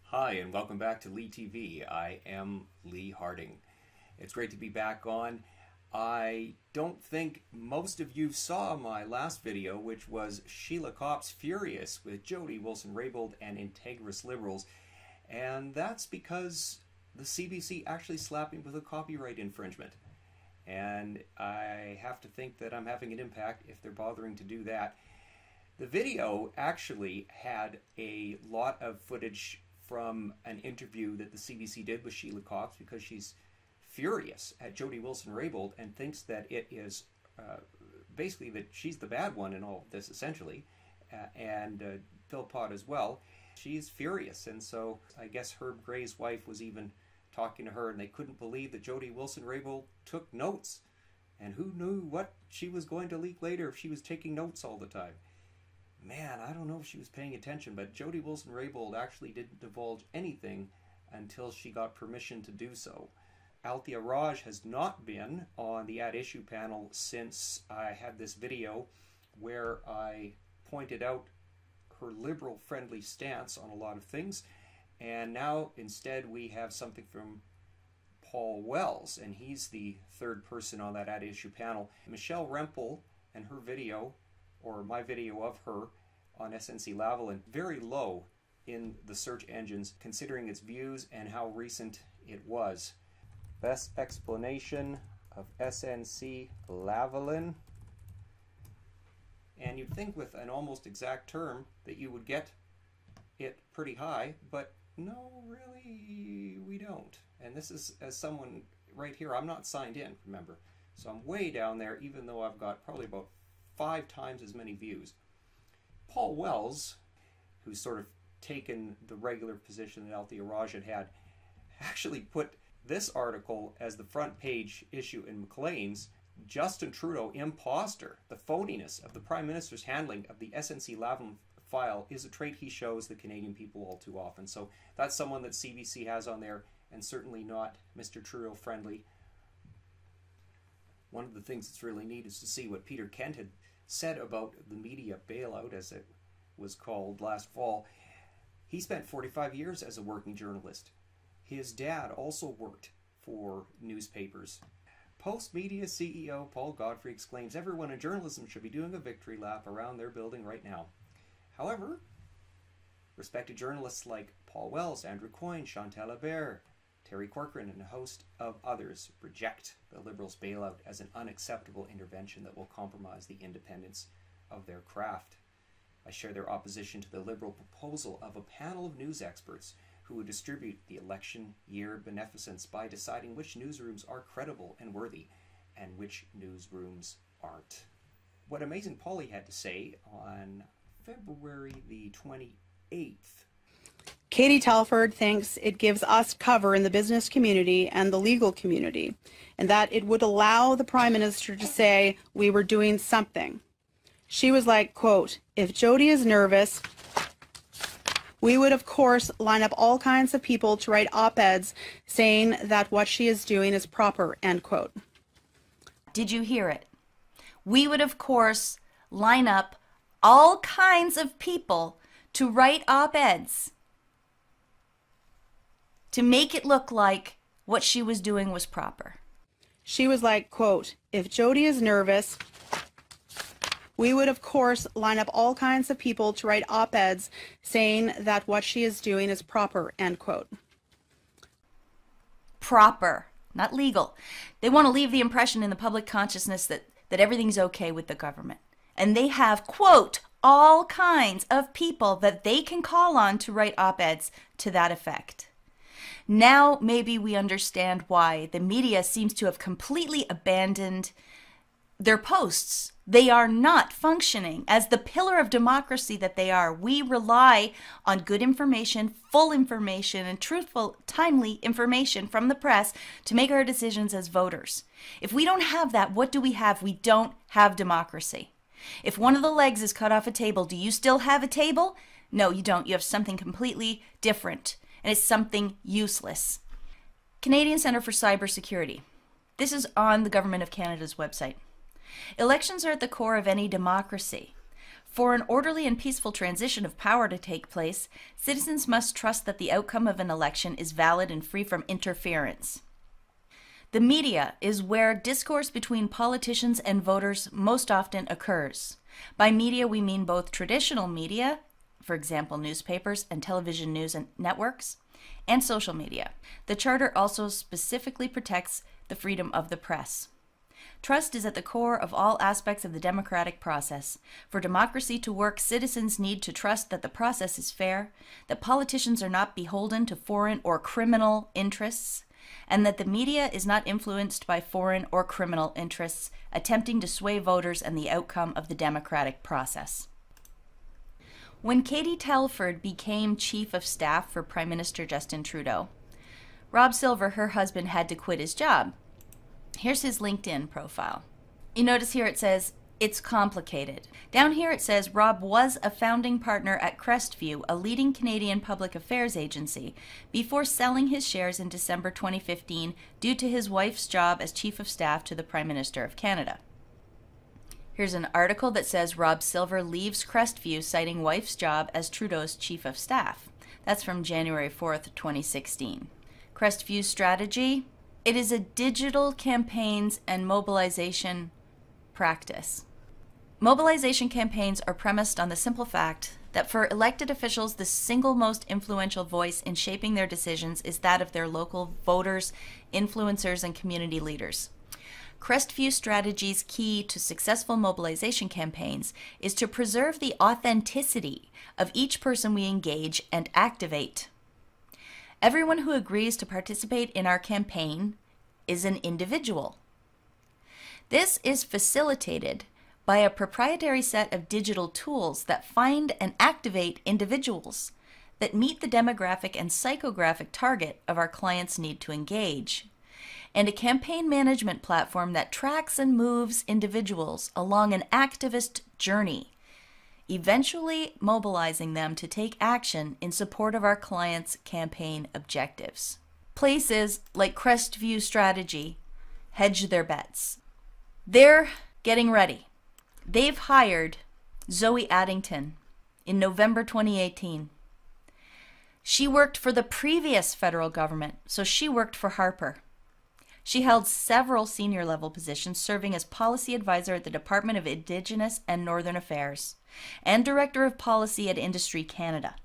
Hi, and welcome back to Lee TV. I am Lee Harding. It's great to be back on. I don't think most of you saw my last video, which was Sheila Copps Furious with Jody Wilson-Raybould and Integrous Liberals. And that's because the CBC actually slapped me with a copyright infringement. And I have to think that I'm having an impact if they're bothering to do that. The video actually had a lot of footage from an interview that the CBC did with Sheila Copps because she's furious at Jody Wilson-Raybould and thinks that it is basically that she's the bad one in all of this, essentially, and Philpott as well. She's furious, and so I guess Herb Gray's wife was even talking to her, and they couldn't believe that Jody Wilson-Raybould took notes. And who knew what she was going to leak later if she was taking notes all the time? Man, I don't know if she was paying attention, but Jody Wilson-Raybould actually didn't divulge anything until she got permission to do so. Althea Raj has not been on the At Issue panel since I had this video where I pointed out her liberal-friendly stance on a lot of things, and now instead we have something from Paul Wells, and he's the third person on that At Issue panel. Michelle Rempel and her video, or my video of her on SNC-Lavalin, very low in the search engines considering its views and how recent it was. Best explanation of SNC-Lavalin. And you'd think with an almost exact term that you would get it pretty high, but no, really, we don't. And this is, as someone right here, I'm not signed in, remember. So I'm way down there, even though I've got probably about 5 times as many views. Paul Wells, who's sort of taken the regular position that Althea Raj had, actually put this article as the front page issue in Maclean's. Justin Trudeau, imposter. The phoniness of the Prime Minister's handling of the SNC-Lavalin file is a trait he shows the Canadian people all too often. So that's someone that CBC has on there, and certainly not Mr. Trudeau friendly. One of the things that's really neat is to see what Peter Kent had said about the media bailout, as it was called last fall. He spent 45 years as a working journalist. His dad also worked for newspapers. Post-media CEO Paul Godfrey exclaims everyone in journalism should be doing a victory lap around their building right now. However, respected journalists like Paul Wells, Andrew Coyne, Chantal Hebert, Terry Corcoran, and a host of others reject the Liberals' bailout as an unacceptable intervention that will compromise the independence of their craft. I share their opposition to the Liberal proposal of a panel of news experts who would distribute the election year beneficence by deciding which newsrooms are credible and worthy and which newsrooms aren't. What Amazing Polly had to say on February the 28th. Katie Telford thinks it gives us cover in the business community and the legal community, and that it would allow the Prime Minister to say we were doing something. She was like, quote, if Jody is nervous, we would of course line up all kinds of people to write op-eds saying that what she is doing is proper, end quote. Did you hear it? We would of course line up all kinds of people to write op-eds to make it look like what she was doing was proper. She was like, quote, if Jody is nervous, we would of course line up all kinds of people to write op-eds saying that what she is doing is proper, end quote. Proper, not legal. They want to leave the impression in the public consciousness that everything's okay with the government. And they have, quote, all kinds of people that they can call on to write op-eds to that effect. Now maybe we understand why the media seems to have completely abandoned their posts. They are not functioning as the pillar of democracy that they are. We rely on good information, full information, and truthful, timely information from the press to make our decisions as voters. If we don't have that, what do we have? We don't have democracy. If one of the legs is cut off a table, do you still have a table? No, you don't. You have something completely different, and it's something useless. Canadian Centre for Cybersecurity. This is on the Government of Canada's website. Elections are at the core of any democracy. For an orderly and peaceful transition of power to take place, citizens must trust that the outcome of an election is valid and free from interference. The media is where discourse between politicians and voters most often occurs. By media, we mean both traditional media, for example, newspapers and television news and networks, and social media. The Charter also specifically protects the freedom of the press. Trust is at the core of all aspects of the democratic process. For democracy to work, citizens need to trust that the process is fair, that politicians are not beholden to foreign or criminal interests, and that the media is not influenced by foreign or criminal interests attempting to sway voters and the outcome of the democratic process. When Katie Telford became Chief of Staff for Prime Minister Justin Trudeau, Rob Silver, her husband, had to quit his job. Here's his LinkedIn profile. You notice here it says, "It's complicated." Down here it says Rob was a founding partner at Crestview, a leading Canadian public affairs agency, before selling his shares in December 2015 due to his wife's job as Chief of Staff to the Prime Minister of Canada. Here's an article that says Rob Silver leaves Crestview citing wife's job as Trudeau's Chief of Staff. That's from January 4th, 2016. Crestview's strategy: it is a digital campaigns and mobilization practice. Mobilization campaigns are premised on the simple fact that for elected officials, the single most influential voice in shaping their decisions is that of their local voters, influencers, and community leaders. Crestview Strategy's key to successful mobilization campaigns is to preserve the authenticity of each person we engage and activate. Everyone who agrees to participate in our campaign is an individual. This is facilitated by a proprietary set of digital tools that find and activate individuals that meet the demographic and psychographic target of our clients' need to engage, and a campaign management platform that tracks and moves individuals along an activist journey, eventually mobilizing them to take action in support of our clients' campaign objectives. Places like Crestview Strategy hedge their bets. They're getting ready. They've hired Zoe Addington in November 2018. She worked for the previous federal government, so she worked for Harper. She held several senior level positions, serving as policy advisor at the Department of Indigenous and Northern Affairs and Director of Policy at Industry Canada.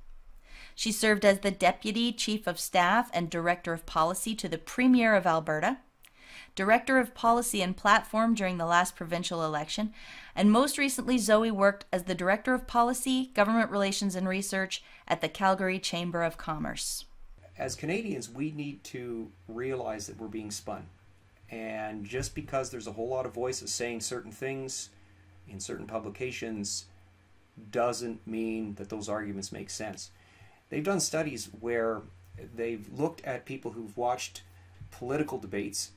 She served as the Deputy Chief of Staff and Director of Policy to the Premier of Alberta, Director of Policy and Platform during the last provincial election, and most recently Zoe worked as the Director of Policy, Government Relations and Research at the Calgary Chamber of Commerce. As Canadians, we need to realize that we're being spun. And just because there's a whole lot of voices saying certain things in certain publications doesn't mean that those arguments make sense. They've done studies where they've looked at people who've watched political debates,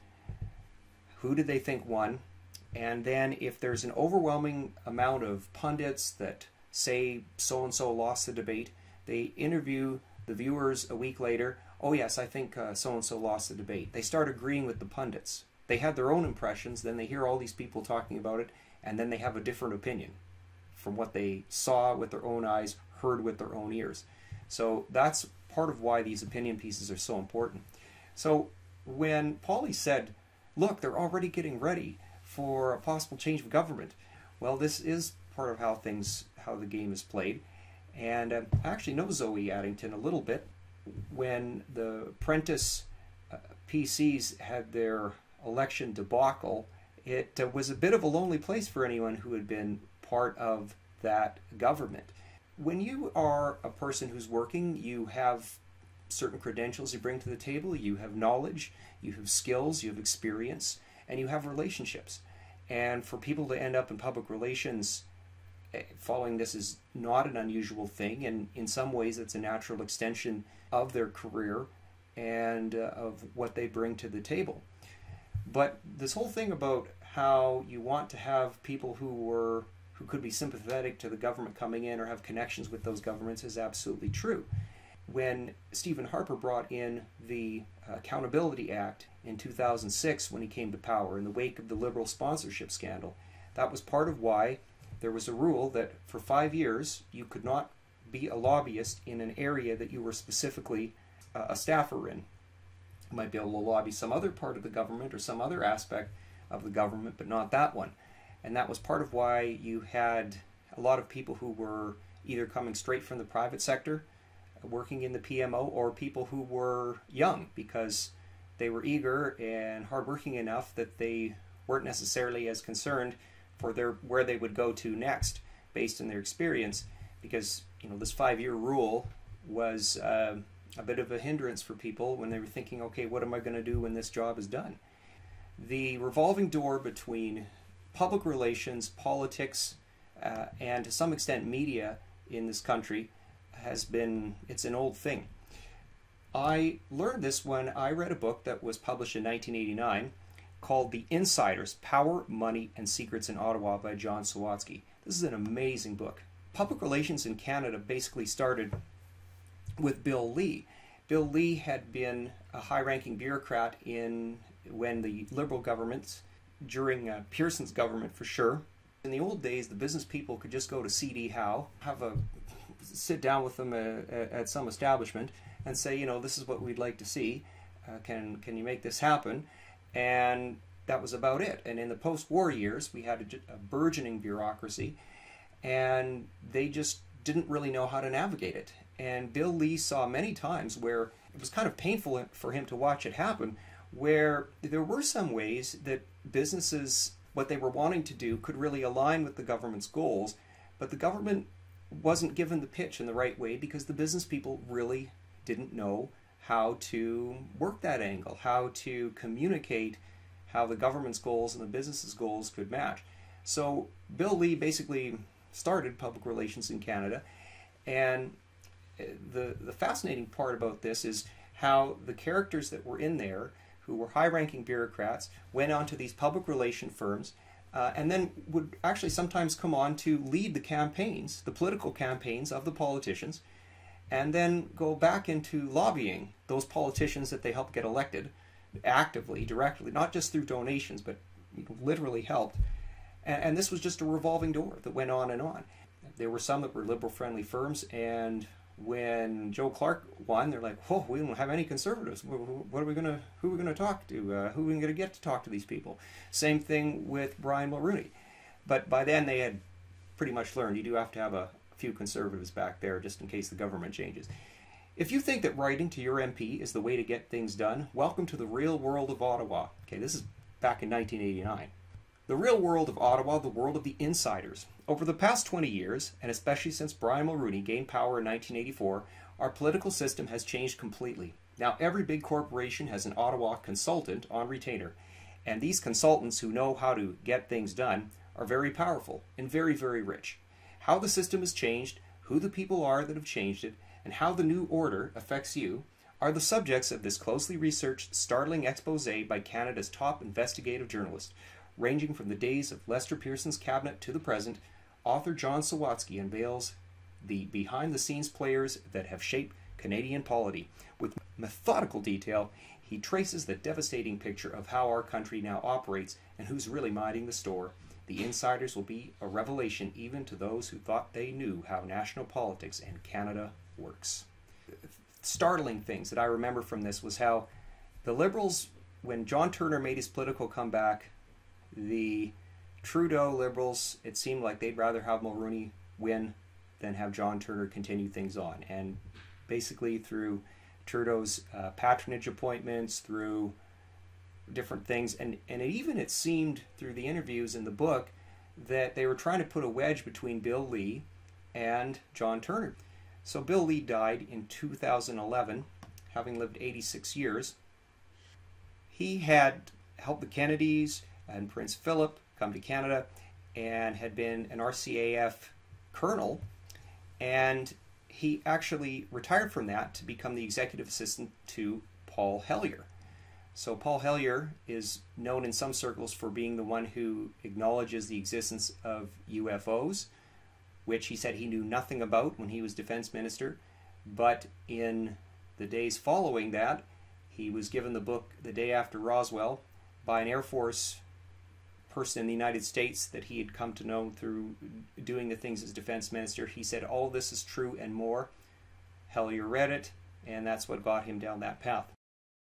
who do they think won, and then if there's an overwhelming amount of pundits that say so-and-so lost the debate, they interview the viewers a week later. Oh yes, I think so-and-so lost the debate. They start agreeing with the pundits. They had their own impressions, then they hear all these people talking about it, and then they have a different opinion from what they saw with their own eyes, heard with their own ears. So that's part of why these opinion pieces are so important. So when Paulie said, look, they're already getting ready for a possible change of government, well, this is part of how the game is played. And I actually know Zoe Addington a little bit. When the apprentice PCs had their election debacle, it was a bit of a lonely place for anyone who had been part of that government. When you are a person who's working, you have certain credentials you bring to the table, you have knowledge, you have skills, you have experience, and you have relationships. And for people to end up in public relations following this is not an unusual thing, and in some ways it's a natural extension of their career and of what they bring to the table. But this whole thing about how you want to have people who could be sympathetic to the government coming in or have connections with those governments is absolutely true. When Stephen Harper brought in the Accountability Act in 2006 when he came to power in the wake of the Liberal sponsorship scandal, that was part of why there was a rule that for 5 years you could not be a lobbyist in an area that you were specifically a staffer in. You might be able to lobby some other part of the government or some other aspect of the government, but not that one. And that was part of why you had a lot of people who were either coming straight from the private sector, working in the PMO, or people who were young because they were eager and hardworking enough that they weren't necessarily as concerned for where they would go to next based on their experience, because this 5-year rule was a bit of a hindrance for people when they were thinking, okay, what am I going to do when this job is done? The revolving door between public relations, politics, and to some extent media in this country it's an old thing. I learned this when I read a book that was published in 1989 called The Insiders, Power, Money, and Secrets in Ottawa by Jean Chretien. This is an amazing book. Public relations in Canada basically started with Bill Lee. Bill Lee had been a high-ranking bureaucrat when the Liberal governments, during Pearson's government for sure. In the old days, the business people could just go to C.D. Howe, sit down with them at some establishment and say, this is what we'd like to see. Can you make this happen? And that was about it. And in the post-war years, we had a burgeoning bureaucracy, and they just didn't really know how to navigate it. And Bill Lee saw many times where it was kind of painful for him to watch it happen, where there were some ways that businesses, what they were wanting to do, could really align with the government's goals, but the government wasn't given the pitch in the right way because the business people really didn't know how to work that angle, how to communicate how the government's goals and the business's goals could match. So Bill Lee basically started public relations in Canada, and the fascinating part about this is how the characters that were in there, who were high-ranking bureaucrats, went on to these public relation firms, and then would actually sometimes come on to lead the campaigns, the political campaigns of the politicians, and then go back into lobbying those politicians that they helped get elected actively, directly, not just through donations, but literally helped. And this was just a revolving door that went on and on. There were some that were liberal-friendly firms, and when Joe Clark won, they're like, "Whoa, we don't have any conservatives. Who are we gonna talk to? Who are we gonna get to talk to these people?" Same thing with Brian Mulroney. But by then they had pretty much learned you do have to have a few conservatives back there just in case the government changes. If you think that writing to your MP is the way to get things done, welcome to the real world of Ottawa. Okay, this is back in 1989. The real world of Ottawa, the world of the insiders. Over the past 20 years, and especially since Brian Mulroney gained power in 1984, our political system has changed completely. Now every big corporation has an Ottawa consultant on retainer, and these consultants who know how to get things done are very powerful and very, very rich. How the system has changed, who the people are that have changed it, and how the new order affects you are the subjects of this closely researched, startling expose by Canada's top investigative journalist. Ranging from the days of Lester Pearson's cabinet to the present, author Jean Chretien unveils the behind-the-scenes players that have shaped Canadian polity. With methodical detail, he traces the devastating picture of how our country now operates and who's really minding the store. The insiders will be a revelation even to those who thought they knew how national politics and Canada works. Startling things that I remember from this was how the Liberals, when John Turner made his political comeback, the Trudeau Liberals, it seemed like they'd rather have Mulroney win than have John Turner continue things on. And basically through Trudeau's patronage appointments, through different things, and it seemed through the interviews in the book that they were trying to put a wedge between Bill Lee and John Turner. So Bill Lee died in 2011, having lived 86 years. He had helped the Kennedys and Prince Philip come to Canada and had been an RCAF colonel, and he actually retired from that to become the executive assistant to Paul Hellyer. So Paul Hellyer is known in some circles for being the one who acknowledges the existence of UFOs, which he said he knew nothing about when he was defense minister, but in the days following that, he was given the book The Day After Roswell by an Air Force person in the United States that he had come to know through doing the things as defense minister. He said, all this is true and more. Hellyer read it, and that's what got him down that path.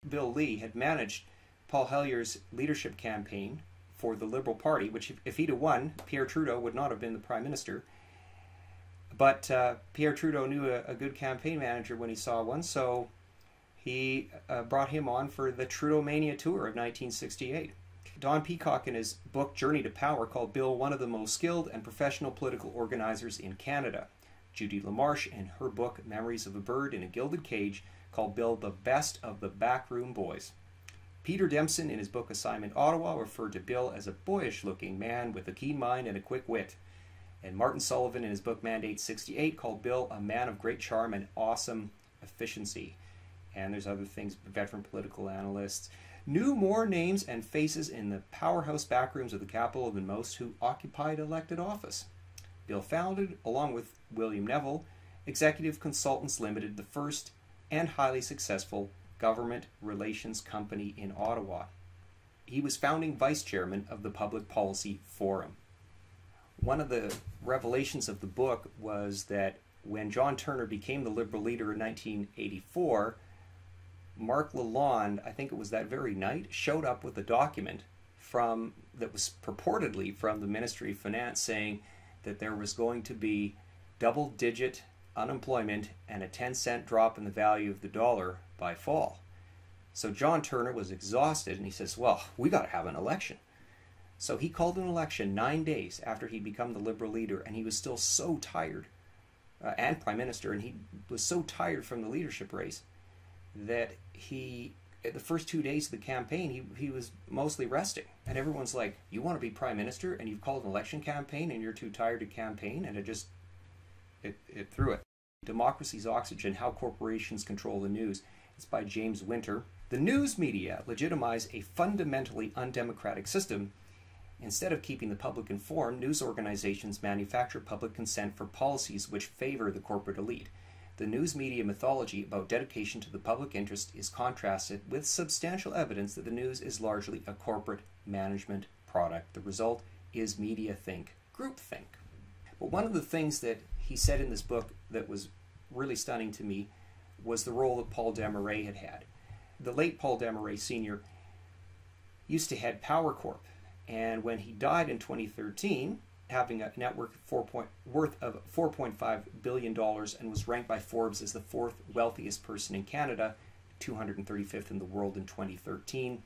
Bill Lee had managed Paul Hellyer's leadership campaign for the Liberal Party, which if he'd have won, Pierre Trudeau would not have been the Prime Minister. But Pierre Trudeau knew a good campaign manager when he saw one, so he brought him on for the Trudeau Mania Tour of 1968. Don Peacock, in his book Journey to Power, called Bill one of the most skilled and professional political organizers in Canada. Judy LaMarche, in her book Memories of a Bird in a Gilded Cage, called Bill the best of the backroom boys. Peter Dempson, in his book Assignment Ottawa, referred to Bill as a boyish-looking man with a keen mind and a quick wit. And Martin Sullivan, in his book Mandate 68, called Bill a man of great charm and awesome efficiency. And there's other things, veteran political analysts knew more names and faces in the powerhouse backrooms of the capital than most who occupied elected office. Bill founded, along with William Neville, Executive Consultants Limited, the first and highly successful government relations company in Ottawa. He was founding vice chairman of the Public Policy Forum. One of the revelations of the book was that when John Turner became the Liberal leader in 1984, Marc Lalonde, I think it was that very night, showed up with a document that was purportedly from the Ministry of Finance saying that there was going to be double-digit unemployment and a 10-cent drop in the value of the dollar by fall. So John Turner was exhausted, and he says, well, we got to have an election. So he called an election 9 days after he'd become the Liberal leader, and he was still so tired, and Prime Minister, and he was so tired from the leadership race that the first 2 days of the campaign, he was mostly resting. And everyone's like, you want to be Prime Minister and you've called an election campaign and you're too tired to campaign? And it threw it. Democracy's Oxygen, How Corporations Control the News. It's by James Winter. The news media legitimize a fundamentally undemocratic system. Instead of keeping the public informed, news organizations manufacture public consent for policies which favor the corporate elite. The news media mythology about dedication to the public interest is contrasted with substantial evidence that the news is largely a corporate management product. The result is media think, groupthink. But one of the things that he said in this book that was really stunning to me was the role that Paul Desmarais had had. The late Paul Desmarais Sr. used to head Power Corp, and when he died in 2013, having a net worth of $4.5 billion, and was ranked by Forbes as the fourth wealthiest person in Canada, 235th in the world in 2013.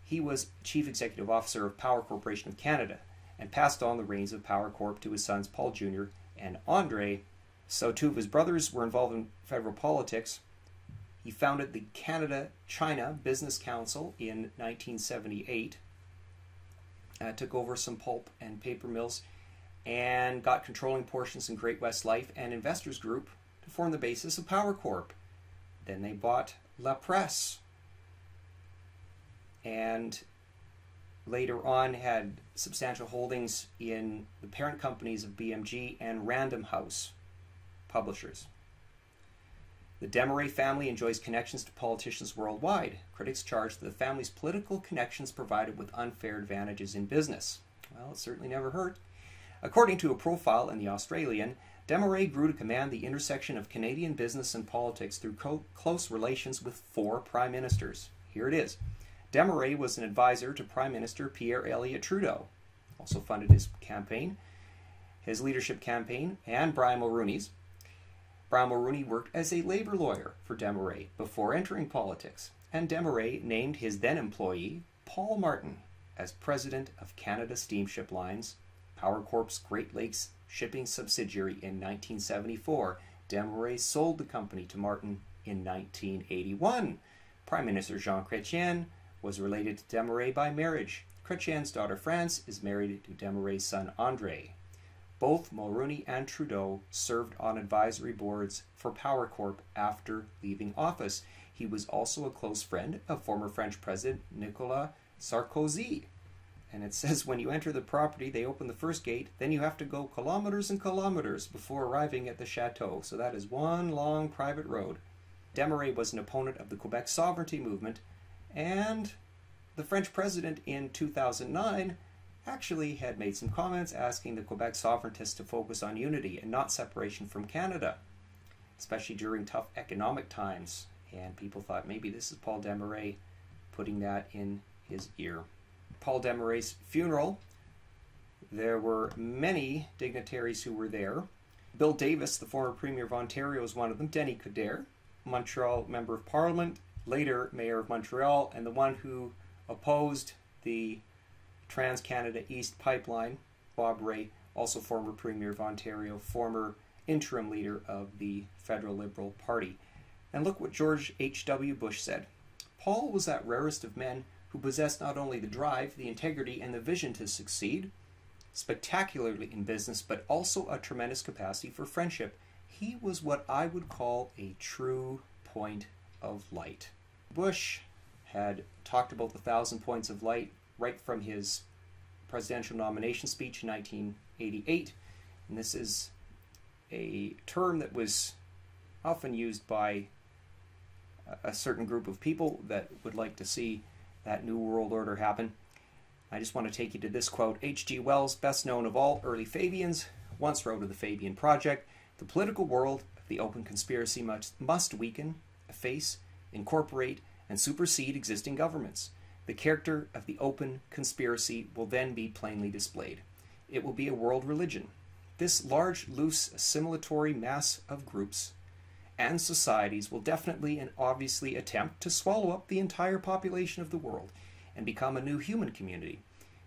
He was Chief Executive Officer of Power Corporation of Canada and passed on the reins of Power Corp to his sons Paul Jr. and Andre. So two of his brothers were involved in federal politics. He founded the Canada-China Business Council in 1978. Took over some pulp and paper mills and got controlling portions in Great West Life and Investors Group to form the basis of Power Corp. Then they bought La Presse and later on had substantial holdings in the parent companies of BMG and Random House publishers. The Desmarais family enjoys connections to politicians worldwide. Critics charge that the family's political connections provided with unfair advantages in business. Well, it certainly never hurt. According to a profile in The Australian, Desmarais grew to command the intersection of Canadian business and politics through close relations with 4 prime ministers. Here it is. Desmarais was an advisor to Prime Minister Pierre Elliott Trudeau, also funded his campaign, his leadership campaign, and Brian Mulroney's. Brian Mulroney worked as a labor lawyer for Desmarais before entering politics, and Desmarais named his then-employee, Paul Martin, as president of Canada Steamship Lines, Power Corp's Great Lakes shipping subsidiary in 1974. Desmarais sold the company to Martin in 1981. Prime Minister Jean Chretien was related to Desmarais by marriage. Chretien's daughter France is married to Desmarais' son Andre. Both Mulroney and Trudeau served on advisory boards for Power Corp after leaving office. He was also a close friend of former French President Nicolas Sarkozy. And it says when you enter the property, they open the first gate, then you have to go kilometers and kilometers before arriving at the chateau. So that is one long private road. Desmarais was an opponent of the Quebec sovereignty movement, and the French president in 2009 actually had made some comments asking the Quebec sovereigntists to focus on unity and not separation from Canada, especially during tough economic times. And people thought maybe this is Paul Desmarais putting that in his ear. Paul Desmarais' funeral, there were many dignitaries who were there. Bill Davis, the former Premier of Ontario, was one of them. Denny Coderre, Montreal Member of Parliament, later Mayor of Montreal, and the one who opposed the Trans-Canada East Pipeline, Bob Rae, also former Premier of Ontario, former interim leader of the Federal Liberal Party. And look what George H.W. Bush said. Paul was that rarest of men who possessed not only the drive, the integrity, and the vision to succeed spectacularly in business, but also a tremendous capacity for friendship. He was what I would call a true point of light. Bush had talked about the 1,000 points of light right from his presidential nomination speech in 1988. And this is a term that was often used by a certain group of people that would like to see that New World Order happen. I just want to take you to this quote. H.G. Wells, best known of all early Fabians, once wrote of the Fabian Project, "The political world of the open conspiracy must weaken, efface, incorporate, and supersede existing governments. The character of the open conspiracy will then be plainly displayed. It will be a world religion. This large, loose, assimilatory mass of groups and societies will definitely and obviously attempt to swallow up the entire population of the world and become a new human community.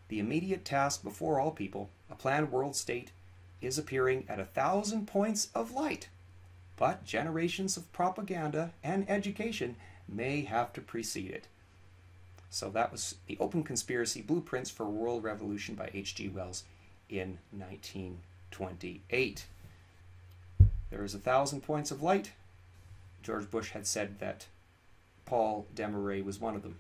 The immediate task before all people, a planned world state, is appearing at 1,000 points of light. But generations of propaganda and education may have to precede it." So that was the Open Conspiracy Blueprints for World Revolution by H.G. Wells in 1928. There is 1,000 points of light. George Bush had said that Paul Desmarais was one of them.